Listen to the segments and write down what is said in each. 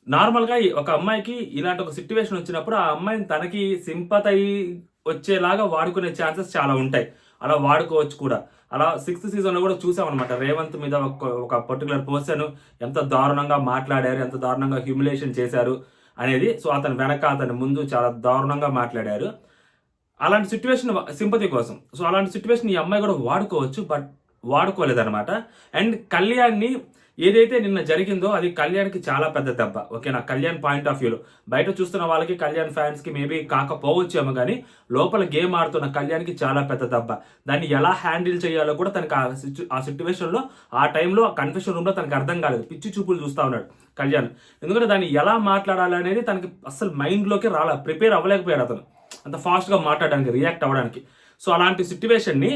నార్మల్‌గా ఒక అమ్మాయికి ఇలాంటి ఒక సిట్యుయేషన్ వచ్చినప్పుడు, ఆ అమ్మాయిని తనకి సింపథై వచ్చేలాగా వాడుకునే ఛాన్సెస్ చాలా ఉంటాయి. అలా వాడుకోవచ్చు కూడా. అలా సిక్స్త్ సీజన్‌లో కూడా చూసామనమాట. రేవంత్ మీద ఒక పర్టిక్యులర్ పర్సన్ ఎంత దారుణంగా మాట్లాడారు, ఎంత దారుణంగా హ్యూమిలియేషన్ చేశారు అనేది. సో, అతని వెనక, అతని ముందు చాలా దారుణంగా మాట్లాడారు. అలాంటి సిట్యుయేషన్ సింపతి కోసం. సో, అలాంటి సిట్యుయేషన్ ఈ అమ్మాయి కూడా వాడుకోవచ్చు. బట్ వాడుకోలేదనమాట. అండ్ కళ్యాణ్‌ని ఏదైతే నిన్న జరిగిందో అది కళ్యాణ్‌కి చాలా పెద్ద దెబ్బ. ఓకేనా? కళ్యాణ్ పాయింట్ ఆఫ్ వ్యూలో. బయట చూస్తున్న వాళ్ళకి, కళ్యాణ్ ఫ్యాన్స్‌కి మేబీ కాకపోవచ్చేమో గానీ, లోపల గేమ్ ఆడుతున్న కళ్యాణ్‌కి చాలా పెద్ద దెబ్బ. దాన్ని ఎలా హ్యాండిల్ చేయాలో కూడా తనకి ఆ సిట్యుయేషన్‌లో, ఆ టైంలో కన్ఫెషన్ రూమ్‌లో తనకు అర్థం కాలేదు. పిచ్చి చూపులు చూస్తా ఉన్నాడు కళ్యాణ్. ఎందుకంటే దాన్ని ఎలా మాట్లాడాలనేది తనకి అస్సలు మైండ్‌లోకే రాలా. ప్రిపేర్ అవ్వలేకపోయాడు అతను. అంత ఫాస్ట్‌గా మాట్లాడడానికి, రియాక్ట్ అవ్వడానికి. సో, అలాంటి సిట్యుయేషన్‌ని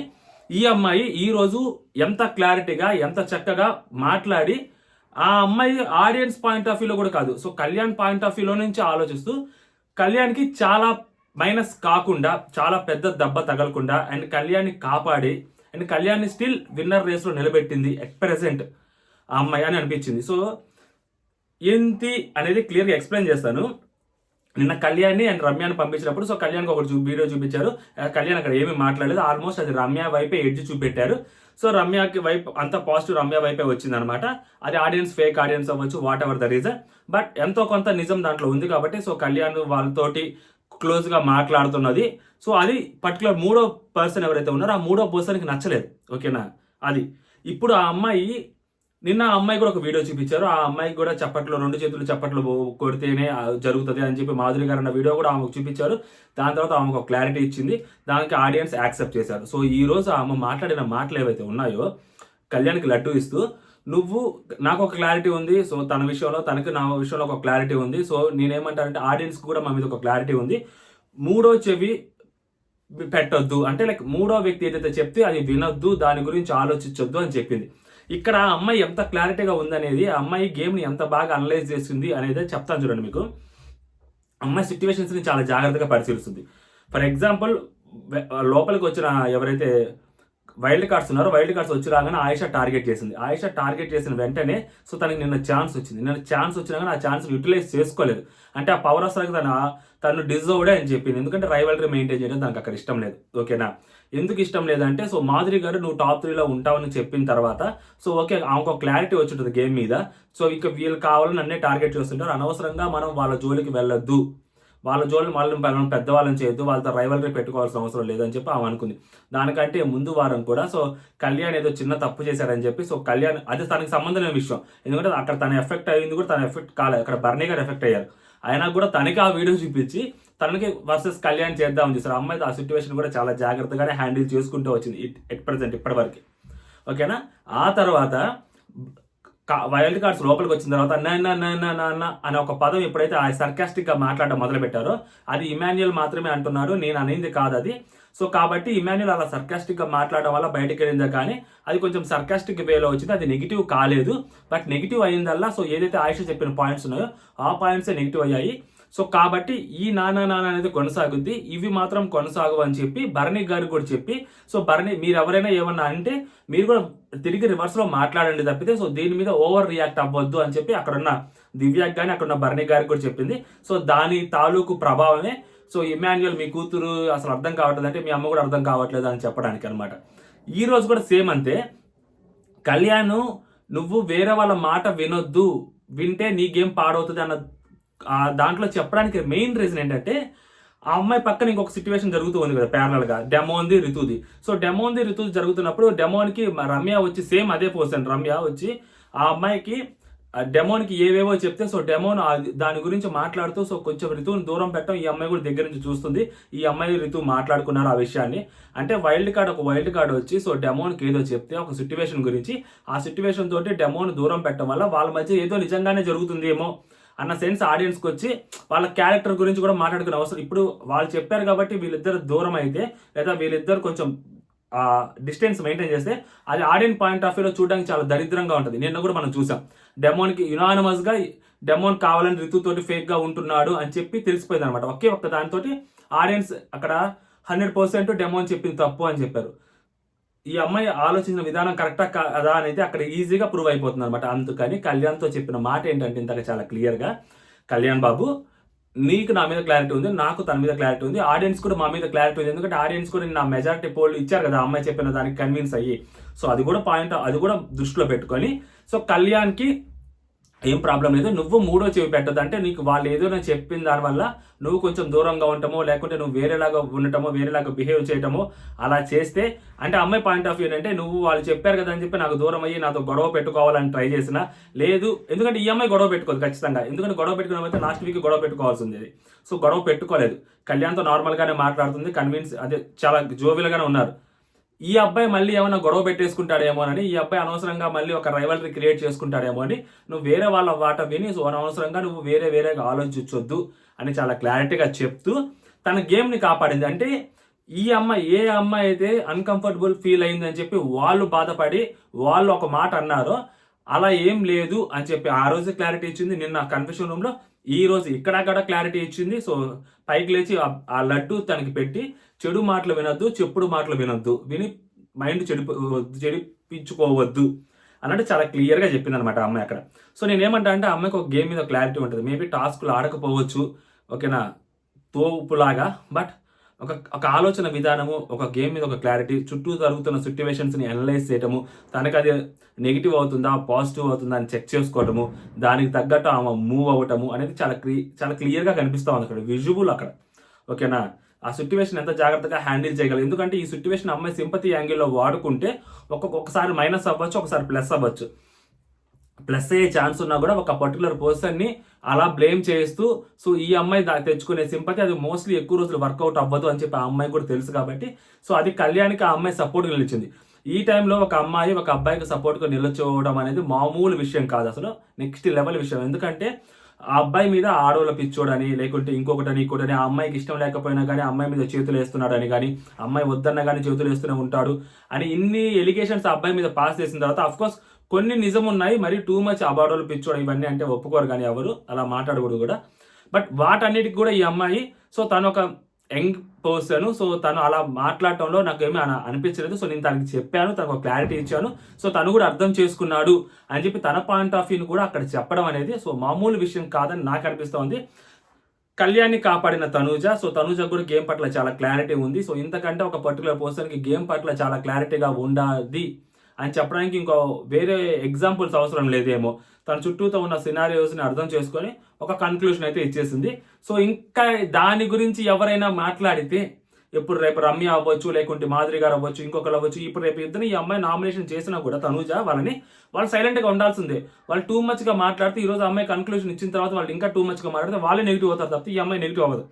ఈ అమ్మాయి ఈరోజు ఎంత క్లారిటీగా, ఎంత చక్కగా మాట్లాడి, ఆ అమ్మాయి ఆడియన్స్ పాయింట్ ఆఫ్ వ్యూలో కూడా కాదు. సో, కళ్యాణ్ పాయింట్ ఆఫ్ వ్యూలో నుంచి ఆలోచిస్తూ, కళ్యాణ్‌కి చాలా మైనస్ కాకుండా, చాలా పెద్ద దెబ్బ తగలకుండా అండ్ కళ్యాణ్‌ని కాపాడి అండ్ కళ్యాణ్‌ని స్టిల్ విన్నర్ రేస్‌లో నిలబెట్టింది ఎట్ ప్రెజెంట్ ఆ అమ్మాయి అని అనిపించింది. సో, ఏంటి అనేది క్లియర్‌గా ఎక్స్‌ప్లెయిన్ చేస్తాను. నిన్న కళ్యాణ్‌ని అండ్ రమ్యని పంపించినప్పుడు, సో, కళ్యాణ్‌కి ఒకటి వీడియో చూపించారు. కళ్యాణ్ అక్కడ ఏమీ మాట్లాడలేదు. ఆల్మోస్ట్ అది రమ్య వైపే ఎడ్జ్ చూపెట్టారు. సో, రమ్యకి వైపు అంతా పాజిటివ్ రమ్య వైపే వచ్చిందనమాట. అది ఆడియన్స్, ఫేక్ ఆడియన్స్ అవ్వచ్చు, what ever the reason. But ఎంతో కొంత నిజం దాంట్లో ఉంది కాబట్టి, సో, కళ్యాణ్ వాళ్ళతోటి క్లోజ్‌గా మాట్లాడుతున్నది. సో, అది పర్టిక్యులర్ మూడో పర్సన్ ఎవరైతే ఉన్నారో, ఆ మూడో పర్సన్‌కి నచ్చలేదు. ఓకేనా? అది. ఇప్పుడు ఆ అమ్మాయి నిన్న ఆ అమ్మాయి కూడా ఒక వీడియో చూపించారు. ఆ అమ్మాయికి కూడా చప్పట్లు, 2 చేతులు చప్పట్లు కొడితేనే జరుగుతది అని చెప్పి మాధురి గారు అన్న వీడియో కూడా ఆమెకు చూపించారు. దాని తర్వాత ఆమెకు ఒక క్లారిటీ ఇచ్చింది. దానికి ఆడియన్స్ యాక్సెప్ట్ చేశారు. సో, ఈరోజు ఆమె మాట్లాడిన మాటలు ఏవైతే ఉన్నాయో, కళ్యాణ్‌కి లడ్డు ఇస్తూ, "నువ్వు నాకు ఒక క్లారిటీ ఉంది. సో, తన విషయంలో, తనకి నా విషయంలో ఒక క్లారిటీ ఉంది. సో, నేనేమంటానంటే ఆడియన్స్‌కి కూడా మా మీద ఒక క్లారిటీ ఉంది. మూడో చెవి పెట్టొద్దు. అంటే లైక్ మూడో వ్యక్తి ఏదైతే చెప్తే అది వినొద్దు. దాని గురించి ఆలోచించొద్దు" అని చెప్పింది. ఇక్కడ ఆ అమ్మాయి ఎంత క్లారిటీగా ఉందనేది, ఆ అమ్మాయి గేమ్‌ని ఎంత బాగా అనలైజ్ చేసింది అనేది చెప్తాను చూడండి మీకు. అమ్మాయి సిట్యుయేషన్స్‌ని చాలా జాగ్రత్తగా పరిశీలిస్తుంది. ఫర్ ఎగ్జాంపుల్ లోపలికి వచ్చిన ఎవరైతే వైల్డ్ కార్డ్స్ ఉన్నారో, వైల్డ్ కార్డ్స్ వచ్చి రాగానే ఆయిషా టార్గెట్ చేసింది. ఆయిషా టార్గెట్ చేసిన వెంటనే సో, తనకి నిన్న ఛాన్స్ వచ్చింది. నిన్న ఛాన్స్ వచ్చినా గానీ ఆ ఛాన్స్‌ని యుటిలైజ్ చేసుకోలేదు. అంటే ఆ పవర్ అసలకి తను డిజర్వ్‌డే అని చెప్పింది. ఎందుకంటే రైవల్రీ మెయింటైన్ చేయడం తనకు అక్కడ ఇష్టం లేదు. ఓకేనా? ఎందుకు ఇష్టం లేదంటే, సో, మాధురి గారు నువ్వు టాప్ 3లో ఉంటావని చెప్పిన తర్వాత, సో, ఓకే, ఆమెకు ఒక క్లారిటీ వచ్చుంటది గేమ్ మీద. సో, ఇక వీళ్ళు కావాలని నన్నే టార్గెట్ చేస్తుంటారు. అనవసరంగా మనం వాళ్ళ జోలికి వెళ్ళొద్దు. వాళ్ళ జోలిని మనం పెద్దవాళ్ళని చేయొద్దు. వాళ్ళతో రైవల్రీ పెట్టుకోవాల్సిన అవసరం లేదని చెప్పి ఆమె అనుకుంది. దానికంటే ముందు వారం కూడా సో, కళ్యాణ్ ఏదో చిన్న తప్పు చేశారని చెప్పి, సో, కళ్యాణ్ అది తనకి సంబంధం లేని విషయం. ఎందుకంటే అక్కడ తన ఎఫెక్ట్ అయింది కూడా, తన ఎఫెక్ట్ కాలేదు. అక్కడ బర్నీ గారు ఎఫెక్ట్ అయ్యారు. అయినా కూడా తనకి ఆ వీడియో చూపించి తనకి వర్సెస్ కళ్యాణ్ చేద్దామని చూసారు. ఆ అమ్మాయి ఆ సిట్యుయేషన్ కూడా చాలా జాగ్రత్తగానే హ్యాండిల్ చేసుకుంటూ వచ్చింది ఎట్ ప్రెజెంట్ ఇప్పటివరకు. ఓకేనా? ఆ తర్వాత వైల్డ్ కార్డ్స్ లోపలికి వచ్చిన తర్వాత నాన్న అనే ఒక పదం ఎప్పుడైతే ఆ సర్కాస్టిక్ గా మాట్లాడడం మొదలు పెట్టారో, అది ఇమాన్యుయల్ మాత్రమే అంటున్నాడు, నేను అనేది కాదు అది. సో, కాబట్టి ఇమాన్యుయల్ అలా సర్కాస్టిక్ గా మాట్లాడడం వల్ల బయటకు వెళ్ళిందే కానీ, అది కొంచెం సర్కాస్టిక్ వేలో వచ్చింది. అది నెగిటివ్ కాలేదు. బట్ నెగిటివ్ అయిందల్లా, సో, ఏదైతే ఆయిష చెప్పిన పాయింట్స్ ఉన్నాయో ఆ పాయింట్సే నెగిటివ్ అయ్యాయి. సో, కాబట్టి ఈ నాన్న అనేది కొనసాగుద్ది. ఇవి మాత్రం కొనసాగవు అని చెప్పి భరణి గారికి కూడా చెప్పి, సో, భరణి మీరెవరైనా ఏమన్నా అంటే మీరు కూడా తిరిగి రివర్స్‌లో మాట్లాడండి తప్పితే, సో, దీని మీద ఓవర్ రియాక్ట్ అవ్వద్దు అని చెప్పి అక్కడున్న దివ్యకి గాని, అక్కడున్న భరణి గారికి కూడా చెప్పింది. సో, దాని తాలూకు ప్రభావమే సో, ఇమాన్యుయల్ మీ కూతురు అసలు అర్థం కావట్లేదు అంటే, మీ అమ్మ కూడా అర్థం కావట్లేదు అని చెప్పడానికి అనమాట. ఈ రోజు కూడా సేమ్ అంతే. కళ్యాణ్ నువ్వు వేరే వాళ్ళ మాట వినొద్దు. వింటే నీ గేమ్ పాడవుతది అన్న దాంట్లో చెప్పడానికి మెయిన్ రీజన్ ఏంటంటే, ఆ అమ్మాయి పక్కన ఇంకొక సిట్యుయేషన్ జరుగుతూ ఉంది కదా ప్యారలల్‌గా. డెమోన్‌ది, రితుది. సో, డెమోన్‌ది, రితుది జరుగుతున్నప్పుడు డెమోన్‌కి రమ్య వచ్చి సేమ్ అదే పర్సన్ రమ్య వచ్చి ఆ అమ్మాయికి డెమోన్‌కి ఏవేవో చెప్తే, సో, డెమోన్ దాని గురించి మాట్లాడుతూ సో, కొంచెం రితుని దూరం పెట్టడం ఈ అమ్మాయి కూడా దగ్గర నుంచి చూస్తుంది. ఈ అమ్మాయి, రితు మాట్లాడుకున్నారు ఆ విషయాన్ని. అంటే ఒక వైల్డ్ కార్డ్ వచ్చి సో, డెమోన్‌కి ఏదో చెప్తే ఒక సిట్యుయేషన్ గురించి, ఆ సిట్యుయేషన్ తోటి డెమోన్ దూరం పెట్టడం వల్ల వాళ్ళ మధ్య ఏదో నిజంగానే జరుగుతుందేమో అన్న సెన్స్ ఆడియన్స్‌కి వచ్చి వాళ్ళ క్యారెక్టర్ గురించి కూడా మాట్లాడుకునే అవసరం ఇప్పుడు వాళ్ళు చెప్పారు కాబట్టి వీళ్ళిద్దరు దూరం అయితే, లేదా వీళ్ళిద్దరు కొంచెం డిస్టెన్స్ మెయింటైన్ చేస్తే అది ఆడియన్స్ పాయింట్ ఆఫ్ వ్యూలో చూడడానికి చాలా దరిద్రంగా ఉంటది. నిన్న కూడా మనం చూసాం. డెమోన్‌కి యునానిమస్‌గా డెమోన్ కావాలని రితుతోటి ఫేక్‌గా ఉంటున్నాడు అని చెప్పి తెలిసిపోయిందనమాట. ఒకే ఒక్క దానితోటి ఆడియన్స్ అక్కడ 100% డెమోన్ చెప్పింది తప్పు అని చెప్పారు. ఈ అమ్మాయి ఆలోచించిన విధానం కరెక్టా కాదా అనేది అక్కడ ఈజీగా ప్రూవ్ అయిపోతుంది అనమాట. అందుకని కళ్యాణ్తో చెప్పిన మాట ఏంటంటే ఇంతక చాలా క్లియర్గా, కళ్యాణ్ బాబు నీకు నా మీద క్లారిటీ ఉంది, నాకు తన మీద క్లారిటీ ఉంది, ఆడియన్స్ కూడా మా మీద క్లారిటీ ఉంది. ఎందుకంటే ఆడియన్స్ కూడా నా మెజారిటీ పోల్ ఇచ్చారు కదా అమ్మాయి చెప్పిన దానికి కన్విన్స్ అయ్యి. సో అది కూడా పాయింట్, అది కూడా దృష్టిలో పెట్టుకొని సో కళ్యాణ్కి ఏం ప్రాబ్లం లేదు, నువ్వు మూడో చెవి పెట్టదు. అంటే నీకు వాళ్ళు ఏదైనా చెప్పిన దానివల్ల నువ్వు కొంచెం దూరంగా ఉండటమో, లేకుంటే నువ్వు వేరేలాగా ఉండటమో, వేరేలాగా బిహేవ్ చేయటమో అలా చేస్తే, అంటే అమ్మాయి పాయింట్ ఆఫ్ వ్యూ ఏంటంటే నువ్వు వాళ్ళు చెప్పారు కదా అని చెప్పి నాకు దూరం అయ్యి నాతో గొడవ పెట్టుకోవాలని ట్రై చేసినా లేదు. ఎందుకంటే ఈ అమ్మాయి గొడవ పెట్టుకోదు ఖచ్చితంగా. ఎందుకంటే గొడవ పెట్టుకున్నమైతే లాస్ట్ వీక్ గొడవ పెట్టుకోవాల్సి ఉంది. సో గొడవ పెట్టుకోలేదు, కళ్యాణ్తో నార్మల్గానే మాట్లాడుతుంది, కన్విన్స్ అదే చాలా జోవిల్గానే ఉన్నారు. ఈ అబ్బాయి మళ్ళీ ఏమైనా గొడవ పెట్టేసుకుంటాడేమో అని, ఈ అబ్బాయి అనవసరంగా మళ్ళీ ఒక రైవల్రీ క్రియేట్ చేసుకుంటాడేమో అని నువ్వు వేరే వాళ్ళ వాట విని సో అనవసరంగా నువ్వు వేరేగా ఆలోచించొద్దు అని చాలా క్లారిటీగా చెప్తూ తన గేమ్ని కాపాడింది. అంటే ఈ అమ్మాయి ఏ అమ్మాయి అయితే అన్కంఫర్టబుల్ ఫీల్ అయింది అని చెప్పి వాళ్ళు బాధపడి వాళ్ళు ఒక మాట అన్నారో అలా ఏం లేదు అని చెప్పి ఆ రోజు క్లారిటీ ఇచ్చింది. నిన్న కన్ఫ్యూషన్ రూమ్లో ఈ రోజు ఇక్కడక్కడ క్లారిటీ ఇచ్చింది. సో పైకి లేచి ఆ లడ్డు తనకి పెట్టి చెడు మాటలు వినొద్దు, చెప్పుడు మాటలు వినొద్దు, విని మైండ్ చెడిపించుకోవద్దు అన్నట్టు చాలా క్లియర్గా చెప్పింది అనమాట అమ్మాయి అక్కడ. సో నేనేమంటా అంటే అమ్మాయికి ఒక గేమ్ మీద క్లారిటీ ఉంటుంది. మేబీ టాస్క్లు ఆడకపోవచ్చు, ఓకేనా, తోపులాగా, బట్ ఒక ఆలోచన విధానము, ఒక గేమ్ మీద ఒక క్లారిటీ, చుట్టూ జరుగుతున్న సిట్యువేషన్స్ని అనలైజ్ చేయటము, తనకు అది నెగిటివ్ అవుతుందా పాజిటివ్ అవుతుందా అని చెక్ చేసుకోవటము, దానికి తగ్గట్టు ఆమె మూవ్ అవ్వటము అనేది చాలా క్లియర్గా కనిపిస్తూ ఉంది అక్కడ, విజువల్ అక్కడ, ఓకేనా. ఆ సిట్యువేషన్ ఎంత జాగ్రత్తగా హ్యాండిల్ చేయగలరు. ఎందుకంటే ఈ సిట్యువేషన్ అమ్మాయి సింపతి యాంగిల్లో వాడుకుంటే ఒక్కొక్కసారి మైనస్ అవ్వచ్చు, ఒకసారి ప్లస్ అవ్వచ్చు. ప్లస్ అయ్యే ఛాన్స్ ఉన్నా కూడా ఒక పర్టికులర్ పర్సన్ని అలా బ్లేమ్ చేస్తూ సో ఈ అమ్మాయి తెచ్చుకునే సింపతి అది మోస్ట్లీ ఎక్కువ రోజులు వర్కౌట్ అవ్వదు అని చెప్పి ఆ అమ్మాయి కూడా తెలుసు కాబట్టి సో అది కళ్యాణ్కి ఆ అమ్మాయి సపోర్ట్గా నిలిచింది. ఈ టైంలో ఒక అమ్మాయి ఒక అబ్బాయికి సపోర్ట్గా నిలచోవడం అనేది మామూలు విషయం కాదు, అసలు నెక్స్ట్ లెవెల్ విషయం. ఎందుకంటే ఆ అబ్బాయి మీద ఆడోళ్ళ పిచ్చోడని, లేకుంటే ఇంకొకటని ఇంకోటని, ఆ అమ్మాయికి ఇష్టం లేకపోయినా కానీ అమ్మాయి మీద చేతులు వేస్తున్నాడని కానీ, అమ్మాయి వద్దన్నా కానీ చేతులు వేస్తూనే ఉంటాడు అని ఇన్ని ఎలిగేషన్స్ ఆ అబ్బాయి మీద పాస్ చేసిన తర్వాత అఫ్కోర్స్ కొన్ని నిజం ఉన్నాయి, మరి టూ మచ్ అబాడోళ్ళు పిచ్చోడు ఇవన్నీ అంటే ఒప్పుకోరు కానీ ఎవరు అలా మాట్లాడకూడదు కూడా. బట్ వాటన్నిటికి కూడా ఈ అమ్మాయి సో తను ఒక యంగ్ పర్సన్, సో తను అలా మాట్లాడటంలో నాకు ఏమీ అనిపించలేదు. సో నేను తనకి చెప్పాను, తనకు ఒక క్లారిటీ ఇచ్చాను, సో తను కూడా అర్థం చేసుకున్నాడు అని చెప్పి తన పాయింట్ ఆఫ్ వ్యూని కూడా అక్కడ చెప్పడం అనేది సో మామూలు విషయం కాదని నాకు అనిపిస్తోంది. కళ్యాణ్ని కాపాడిన తనూజ, సో తనూజ కూడా గేమ్ పట్ల చాలా క్లారిటీ ఉంది. సో ఇంతకంటే ఒక పర్టికులర్ పర్సన్కి గేమ్ పట్ల చాలా క్లారిటీగా ఉండాలి అని చెప్పడానికి ఇంకో వేరే ఎగ్జాంపుల్స్ అవసరం లేదేమో. తన చుట్టూతో ఉన్న సినారియోస్ని అర్థం చేసుకొని ఒక కన్క్లూషన్ అయితే ఇచ్చేసింది. సో ఇంకా దాని గురించి ఎవరైనా మాట్లాడితే ఇప్పుడు రేపు రమ్య అవ్వచ్చు, లేకుంటే మాధురి గారు అవ్వచ్చు, ఇంకొకరు అవ్వచ్చు, ఇప్పుడు రేపు ఇద్దరు ఈ అమ్మాయి నామినేషన్ చేసినా కూడా తనూజ వాళ్ళు సైలెంట్గా ఉండాల్సిందే. వాళ్ళు టూ మచ్గా మాట్లాడితే ఈరోజు అమ్మాయి కన్క్లూషన్ ఇచ్చిన తర్వాత వాళ్ళు ఇంకా టూ మచ్గా మాట్లాడితే వాళ్ళే నెగిటివ్ అవుతారు తప్పితే ఈ అమ్మాయి నెగిటివ్ అవ్వదు.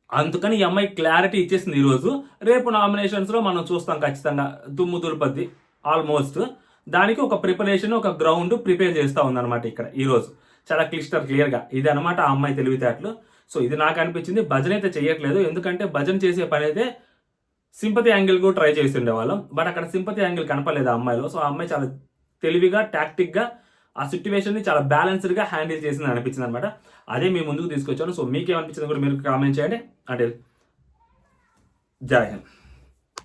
అందుకని ఈ అమ్మాయి క్లారిటీ ఇచ్చేసింది ఈరోజు. రేపు నామినేషన్స్లో మనం చూస్తాం ఖచ్చితంగా దుమ్ము దుర్పద్ది ఆల్మోస్ట్. దానికి ఒక ప్రిపరేషన్, ఒక గ్రౌండ్ ప్రిపేర్ చేస్తూ ఉందన్నమాట ఇక్కడ ఈరోజు చాలా క్లియర్గా. ఇది అనమాట ఆ అమ్మాయి తెలివితేటలు. సో ఇది నాకు అనిపించింది. భజన అయితే చేయట్లేదు, ఎందుకంటే భజన చేసే పని అయితే సింపతి యాంగిల్ కూడా ట్రై చేసి ఉండేవాళ్ళం, బట్ అక్కడ సింపతి యాంగిల్ కనపడలేదు ఆ అమ్మాయిలో. సో ఆ అమ్మాయి చాలా తెలివిగా, టాక్టిక్గా ఆ సిట్యువేషన్ని చాలా బ్యాలెన్స్డ్గా హ్యాండిల్ చేసింది అనిపించింది అనమాట. అదే మీ ముందుకు తీసుకొచ్చాను. సో మీకేమనిపించింది కూడా మీరు కామెంట్ చేయండి. అంటే జై హింద్.